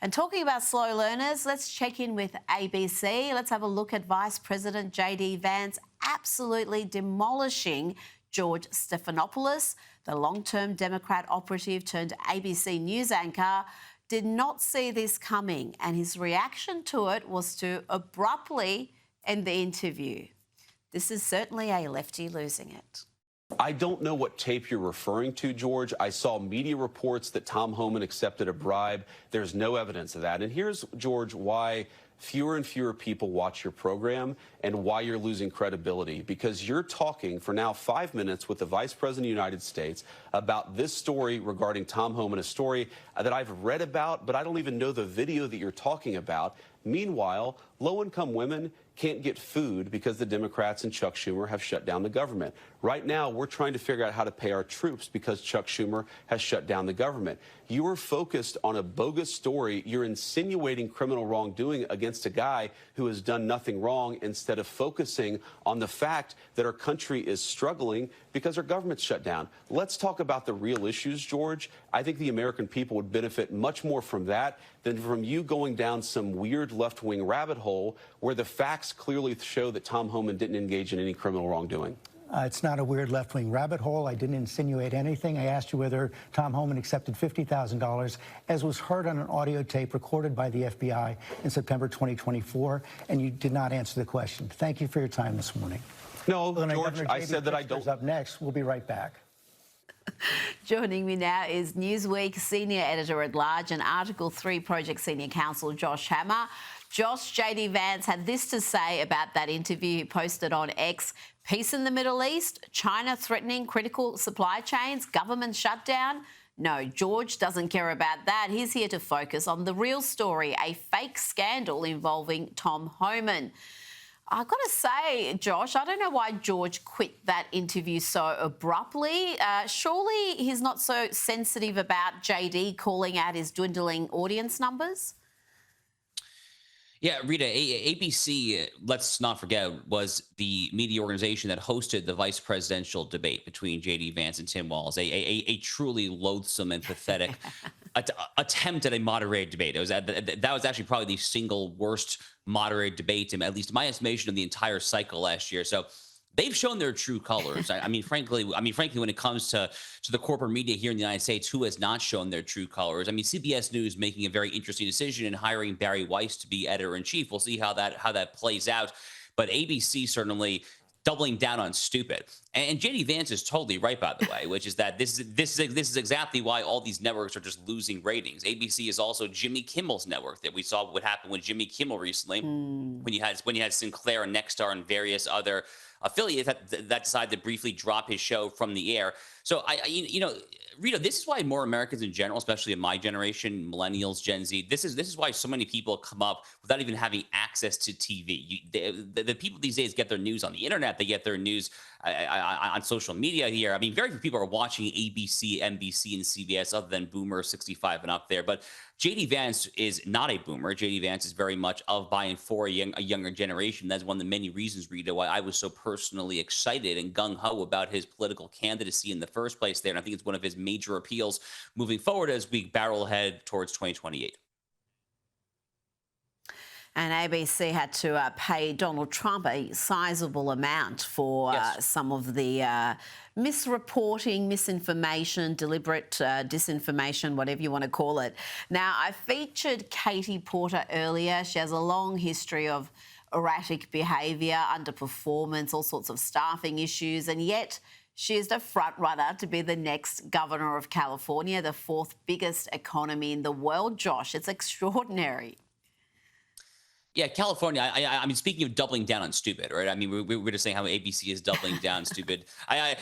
And talking about slow learners, let's check in with ABC. Let's have a look at Vice President J.D. Vance absolutely demolishing George Stephanopolous, the long-term Democrat operative turned ABC News anchor, did not see this coming, and his reaction to it was to abruptly end the interview. This is certainly a lefty losing it. I don't know what tape you're referring to, George. I saw media reports that Tom Homan accepted a bribe. There's no evidence of that. And here's, George, why fewer and fewer people watch your program and why you're losing credibility. Because you're talking for now 5 minutes with the Vice President of the United States about this story regarding Tom Homan, a story that I've read about, but I don't even know the video that you're talking about. Meanwhile, low-income women can't get food because the Democrats and Chuck Schumer have shut down the government. Right now, we're trying to figure out how to pay our troops because Chuck Schumer has shut down the government. You are focused on a bogus story. You're insinuating criminal wrongdoing against a guy who has done nothing wrong instead of focusing on the fact that our country is struggling because our government's shut down. Let's talk about the real issues, George. I think the American people would benefit much more from that than from you going down some weird left-wing rabbit hole where the facts clearly show that Tom Homan didn't engage in any criminal wrongdoing. It's not a weird left-wing rabbit hole. I didn't insinuate anything. I asked you whether Tom Homan accepted $50,000, as was heard on an audio tape recorded by the FBI in September 2024, and you did not answer the question. Thank you for your time this morning. No, George, I said that I don't. Up next, we'll be right back. Joining me now is Newsweek Senior Editor-at-Large and Article 3 Project Senior Counsel Josh Hammer. Josh, J.D. Vance had this to say about that interview he posted on X. Peace in the Middle East, China threatening critical supply chains, government shutdown. No, George doesn't care about that. He's here to focus on the real story, a fake scandal involving Tom Homan. I've got to say, Josh, I don't know why George quit that interview so abruptly. Surely he's not so sensitive about JD calling out his dwindling audience numbers? Yeah, Rita, ABC, let's not forget, was the media organization that hosted the vice presidential debate between J.D. Vance and Tim Walz, a truly loathsome and pathetic attempt at a moderated debate. That was actually probably the single worst moderated debate, in at least my estimation, of the entire cycle last year. So they've shown their true colors. I mean, frankly, when it comes to the corporate media here in the United States, who has not shown their true colors? I mean, CBS News making a very interesting decision in hiring Barry Weiss to be editor-in-chief. We'll see how that plays out. But ABC certainly doubling down on stupid. And J.D. Vance is totally right, by the way, which is that this is exactly why all these networks are just losing ratings. ABC is also Jimmy Kimmel's network. That we saw what happened with Jimmy Kimmel recently, when you had Sinclair and Nexstar and various other affiliates that decided to briefly drop his show from the air. So Rita, this is why more Americans in general, especially in my generation, millennials, Gen Z, this is why so many people come up without even having access to TV. The people these days get their news on the internet. They get their news on social media here. I mean, very few people are watching ABC, NBC, and CBS other than Boomer 65 and up there. But J.D. Vance is not a boomer. J.D. Vance is very much of, by, and for a younger generation. That's one of the many reasons, Rita, why I was so personally excited and gung-ho about his political candidacy in the first place there. And I think it's one of his major appeals moving forward as we barrel ahead towards 2028. And ABC had to pay Donald Trump a sizable amount for some of the misreporting, misinformation, deliberate disinformation, whatever you want to call it. Now, I featured Katie Porter earlier. She has a long history of erratic behaviour, underperformance, all sorts of staffing issues, and yet she is the front runner to be the next governor of California, the fourth biggest economy in the world, Josh. It's extraordinary. Yeah, California. I mean, speaking of doubling down on stupid, right? I mean, we're just saying how ABC is doubling down stupid. I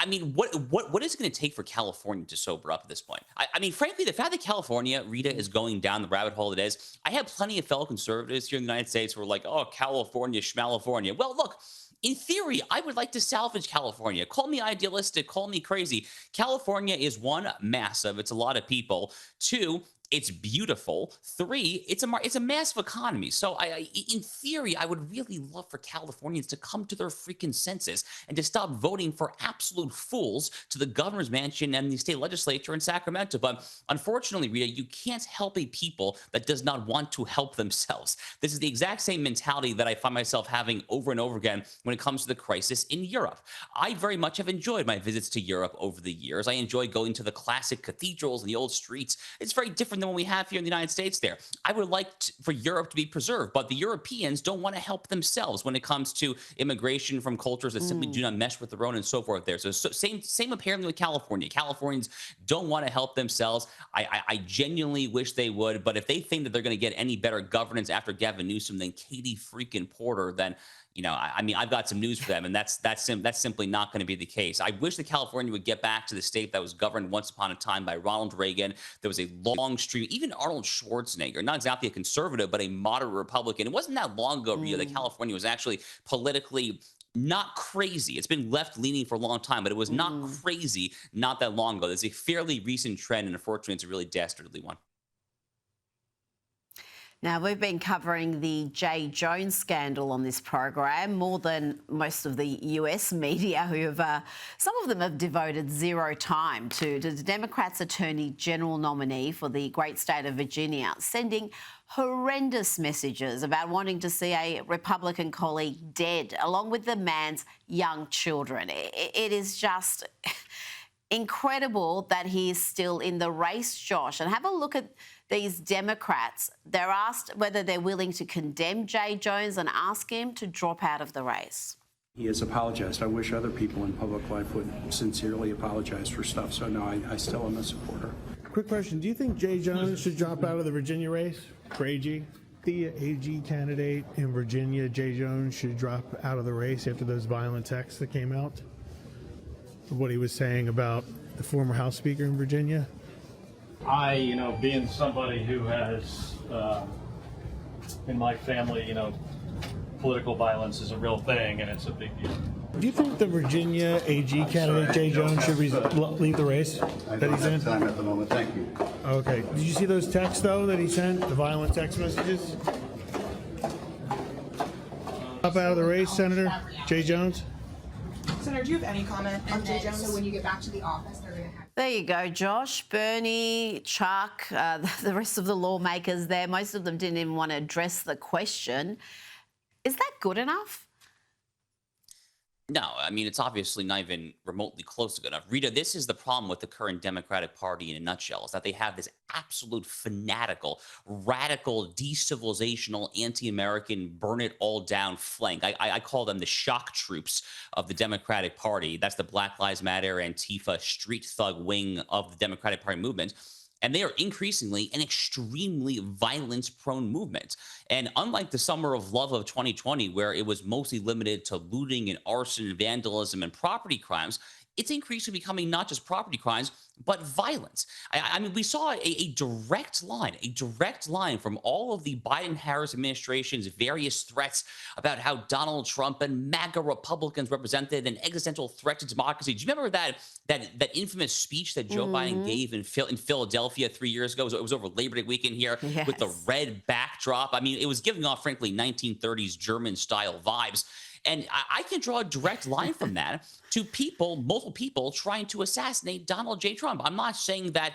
mean, what is it going to take for California to sober up at this point? I mean, frankly, the fact that California, Rita, is going down the rabbit hole it is. I have plenty of fellow conservatives here in the United States who are like, oh, California, schmalifornia. Well, look. In theory, I would like to salvage California. Call me idealistic, call me crazy. California is, one, massive. It's a lot of people. Two, It's beautiful. 3, it's a massive economy. So in theory, I would really love for Californians to come to their freaking senses and to stop voting for absolute fools to the governor's mansion and the state legislature in Sacramento. But unfortunately, Rita, you can't help a people that does not want to help themselves. This is the exact same mentality that I find myself having over and over again when it comes to the crisis in Europe. I very much have enjoyed my visits to Europe over the years. I enjoy going to the classic cathedrals and the old streets. It's very different than what we have here in the United States there. I would like for Europe to be preserved, but the Europeans don't want to help themselves when it comes to immigration from cultures that simply do not mesh with their own and so forth there. So same apparently with California. Californians don't want to help themselves. I genuinely wish they would, but if they think that they're going to get any better governance after Gavin Newsom than Katie freaking Porter, then I mean, I've got some news for them, and that's simply not going to be the case. I wish that California would get back to the state that was governed once upon a time by Ronald Reagan. There was a long stream, even Arnold Schwarzenegger, not exactly a conservative, but a moderate Republican. It wasn't that long ago, Rita, that California was actually politically not crazy. It's been left-leaning for a long time, but it was not crazy not that long ago. There's a fairly recent trend, and unfortunately, it's a really dastardly one. Now, we've been covering the J. Jones scandal on this program more than most of the US media, who have, some of them have devoted zero time to the Democrats' Attorney General nominee for the great state of Virginia, sending horrendous messages about wanting to see a Republican colleague dead, along with the man's young children. It is just incredible that he is still in the race, Josh. And have a look at these Democrats. They're asked whether they're willing to condemn J. Jones and ask him to drop out of the race. He has apologized. I wish other people in public life would sincerely apologize for stuff. So, no, I still am a supporter. Quick question. Do you think J. Jones should drop out of the Virginia race for AG? The AG candidate in Virginia, J. Jones, should drop out of the race after those violent texts that came out of what he was saying about the former House Speaker in Virginia? Being somebody who has, in my family, political violence is a real thing, and it's a big deal. Do you think the Virginia AG candidate, J. Jones, should leave the race that he's in? Time at the moment. Thank you. Okay. Did you see those texts, though, that he sent? The violent text messages? Drop out of the race, Senator J. Jones? Senator, do you have any comment on J. Jones? So when you get back to the office, they're going to have... There you go, Josh. Bernie, Chuck, the rest of the lawmakers there, most of them didn't even want to address the question. Is that good enough? No, I mean, it's obviously not even remotely close to good enough. Rita, this is the problem with the current Democratic Party in a nutshell, is that they have this absolute fanatical, radical, decivilizational, anti-American, burn it all down flank. I call them the shock troops of the Democratic Party. That's the Black Lives Matter, Antifa, street thug wing of the Democratic Party movement. And they are increasingly an extremely violence-prone movement. And unlike the summer of love of 2020, where it was mostly limited to looting and arson, vandalism, and property crimes, it's increasingly becoming not just property crimes, but violence. I mean, we saw a direct line from all of the Biden-Harris administration's various threats about how Donald Trump and MAGA Republicans represented an existential threat to democracy. Do you remember that infamous speech that Joe Biden gave in Philadelphia 3 years ago? It was over Labor Day weekend here with the red backdrop. I mean, it was giving off, frankly, 1930s German-style vibes. And I can draw a direct line from that to multiple people trying to assassinate Donald J. Trump. I'm not saying that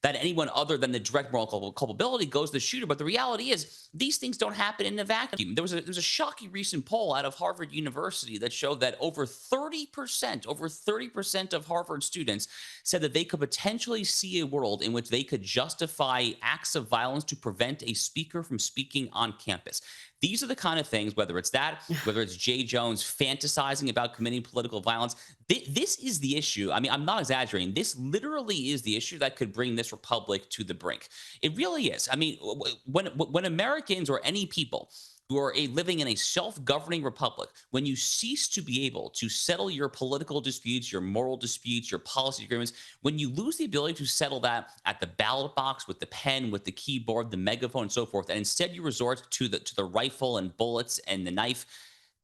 anyone other than the direct moral culpability goes to the shooter, but the reality is these things don't happen in a vacuum. There was a shocking recent poll out of Harvard University that showed that over 30% of Harvard students said that they could potentially see a world in which they could justify acts of violence to prevent a speaker from speaking on campus. These are the kind of things, whether it's J. Jones fantasizing about committing political violence, this is the issue. I mean, I'm not exaggerating. This literally is the issue that could bring this republic to the brink. It really is. I mean, when Americans or any people who are living in a self-governing republic, when you cease to be able to settle your political disputes, your moral disputes, your policy agreements, when you lose the ability to settle that at the ballot box with the pen, with the keyboard, the megaphone, and so forth, and instead you resort to the rifle and bullets and the knife,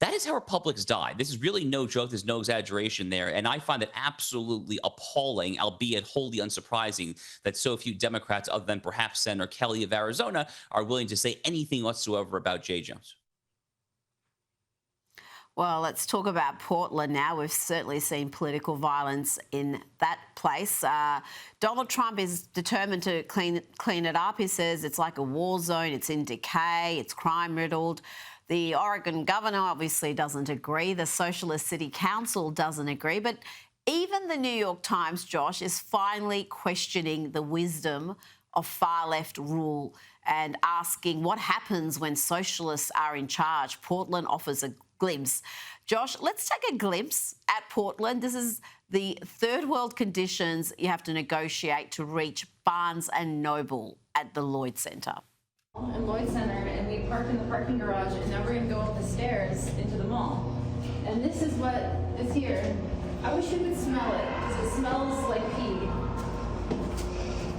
That is how republics die. This is really no joke. There's no exaggeration there. And I find it absolutely appalling, albeit wholly unsurprising, that so few Democrats, other than perhaps Senator Kelly of Arizona, are willing to say anything whatsoever about Jay Jones. Well, let's talk about Portland now. We've certainly seen political violence in that place. Donald Trump is determined to clean it up. He says it's like a war zone. It's in decay. It's crime-riddled. The Oregon governor obviously doesn't agree. The Socialist City Council doesn't agree. But even the New York Times, Josh, is finally questioning the wisdom of far-left rule and asking what happens when socialists are in charge. Portland offers a glimpse. Josh, let's take a glimpse at Portland. This is the third world conditions you have to negotiate to reach Barnes and Noble at the Lloyd Center. In Lloyd Center, and we park in the parking garage, and now we're going to go up the stairs into the mall. And this is what is here. I wish you could smell it, because it smells like pee.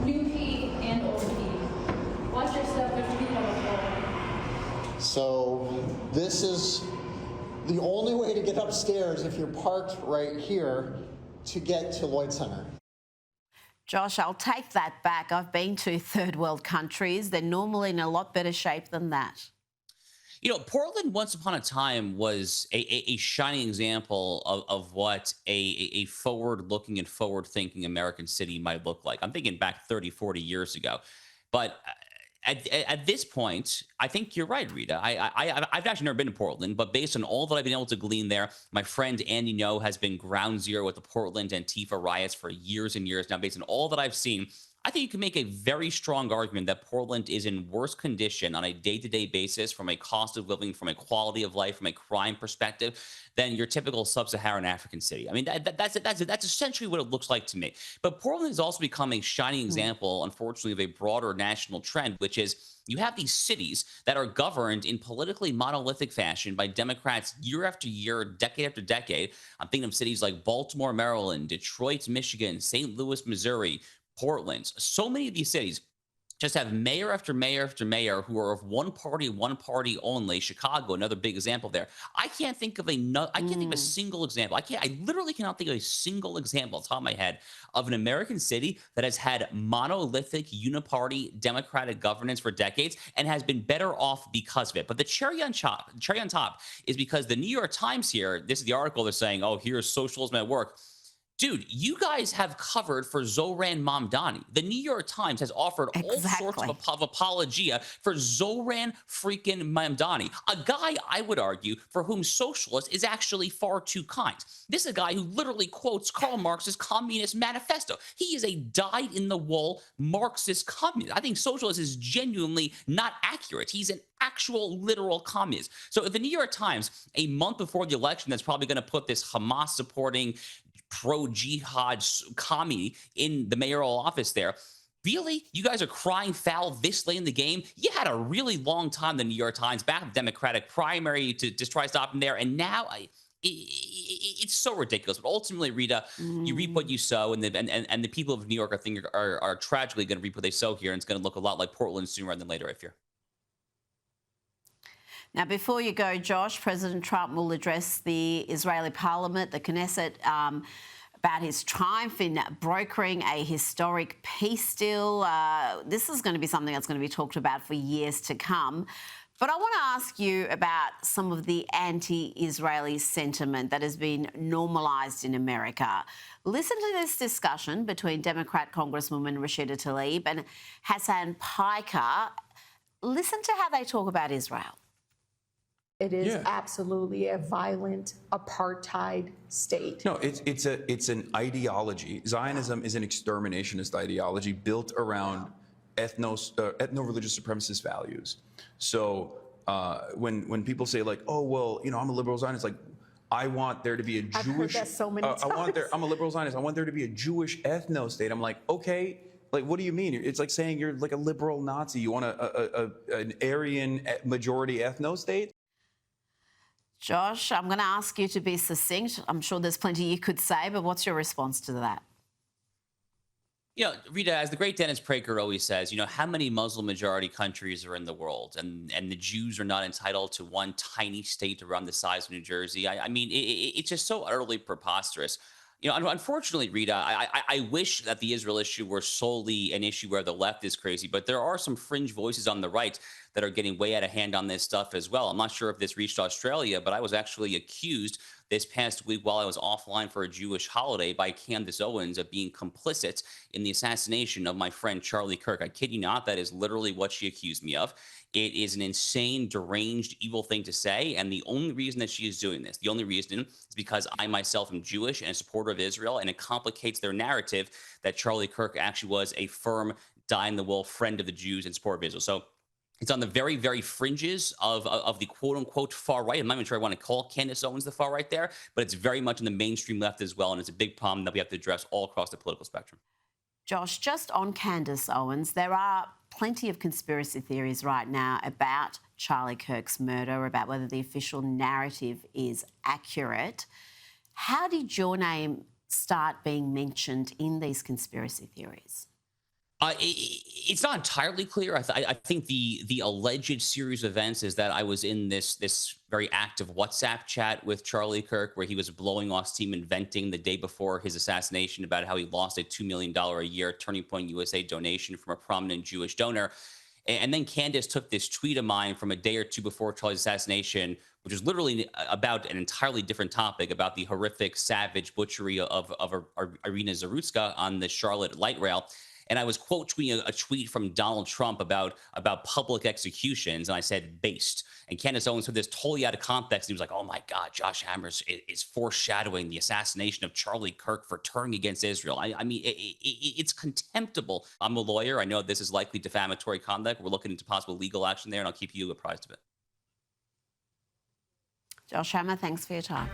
New pee and old pee. Watch your step, there's pee on the floor. So this is the only way to get upstairs if you're parked right here to get to Lloyd Center. Josh, I'll take that back. I've been to third world countries. They're normally in a lot better shape than that. You know, Portland once upon a time was a shining example of what a forward-looking and forward-thinking American city might look like. I'm thinking back 30, 40 years ago. But at this point, I think you're right, Rita. I've actually never been to Portland, but based on all that I've been able to glean there, my friend Andy No has been ground zero with the Portland Antifa riots for years and years now. Based on all that I've seen, I think you can make a very strong argument that Portland is in worse condition on a day-to-day basis from a cost of living, from a quality of life, from a crime perspective than your typical sub-Saharan African city. I mean, that's essentially what it looks like to me. But Portland has also become a shining example, unfortunately, of a broader national trend, which is you have these cities that are governed in politically monolithic fashion by Democrats year after year, decade after decade. I'm thinking of cities like Baltimore, Maryland, Detroit, Michigan, St. Louis, Missouri, Portland. So many of these cities just have mayor after mayor after mayor who are of one party only. Chicago, another big example there. I can't think of a single example. I literally cannot think of a single example off the top of my head of an American city that has had monolithic uniparty Democratic governance for decades and has been better off because of it. But the cherry on top is because the New York Times here, this is the article they're saying, oh, here's socialism at work. Dude, you guys have covered for Zohran Mamdani. The New York Times has offered all sorts of apologia for Zohran freaking Mamdani, a guy, I would argue, for whom socialist is actually far too kind. This is a guy who literally quotes Karl Marx's Communist Manifesto. He is a dyed-in-the-wool Marxist communist. I think socialist is genuinely not accurate. He's an actual literal communist. So if the New York Times, a month before the election, that's probably going to put this Hamas-supporting pro-jihad commie in the mayoral office there. Really? You guys are crying foul this late in the game? You had a really long time, the New York Times, back in the Democratic primary to just try to stop him there. And now it's so ridiculous. But ultimately, Rita, you reap what you sow. And the people of New York, I think, are tragically going to reap what they sow here. And it's going to look a lot like Portland sooner rather than later, I fear. Now, before you go, Josh, President Trump will address the Israeli parliament, the Knesset, about his triumph in brokering a historic peace deal. This is going to be something that's going to be talked about for years to come. But I want to ask you about some of the anti-Israeli sentiment that has been normalised in America. Listen to this discussion between Democrat Congresswoman Rashida Tlaib and Hassan Piker. Listen to how they talk about Israel. It is absolutely a violent apartheid state. No, it's an ideology. Zionism is an exterminationist ideology built around ethno-religious supremacist values. So when people say like, oh well, you know, I'm a liberal Zionist, like I want there to be a Jewish. I've heard that so many times. I'm a liberal Zionist. I want there to be a Jewish ethno state. I'm like, okay. Like, what do you mean? It's like saying you're like a liberal Nazi. You want an Aryan majority ethno state? Josh, I'm going to ask you to be succinct. I'm sure there's plenty you could say, but what's your response to that? You know, Rita, as the great Dennis Prager always says, you know, how many Muslim majority countries are in the world? And the Jews are not entitled to one tiny state around the size of New Jersey. I mean, it's just so utterly preposterous. You know, unfortunately, Rita, I wish that the Israel issue were solely an issue where the left is crazy, but there are some fringe voices on the right that are getting way out of hand on this stuff as well. I'm not sure if this reached Australia, but I was actually accused this past week while I was offline for a Jewish holiday by Candace Owens of being complicit in the assassination of my friend Charlie Kirk. I kid you not, that is literally what she accused me of. It is an insane, deranged, evil thing to say. And the only reason that she is doing this, the only reason is because I myself am Jewish and a supporter of Israel. And it complicates their narrative that Charlie Kirk actually was a firm, dyed-in-the-wool friend of the Jews and supporter of Israel. So it's on the very, very fringes of the quote-unquote far right. I'm not even sure I want to call Candace Owens the far right there, but it's very much in the mainstream left as well. And it's a big problem that we have to address all across the political spectrum. Josh, just on Candace Owens, there are plenty of conspiracy theories right now about Charlie Kirk's murder, about whether the official narrative is accurate. How did your name start being mentioned in these conspiracy theories? It's not entirely clear. I think the alleged series of events is that I was in this very active WhatsApp chat with Charlie Kirk, where he was blowing off steam and venting the day before his assassination about how he lost a $2 million a year Turning Point USA donation from a prominent Jewish donor. And then Candace took this tweet of mine from a day or two before Charlie's assassination, which was literally about an entirely different topic, about the horrific, savage butchery of Irina Zarutska on the Charlotte light rail. And I was quote tweeting a tweet from Donald Trump about public executions, and I said based. And Candace Owens took this totally out of context. And he was like, "Oh my God, Josh Hammers is foreshadowing the assassination of Charlie Kirk for turning against Israel." I mean, it's contemptible. I'm a lawyer. I know this is likely defamatory conduct. We're looking into possible legal action there, and I'll keep you apprised of it. Josh Hammer, thanks for your time.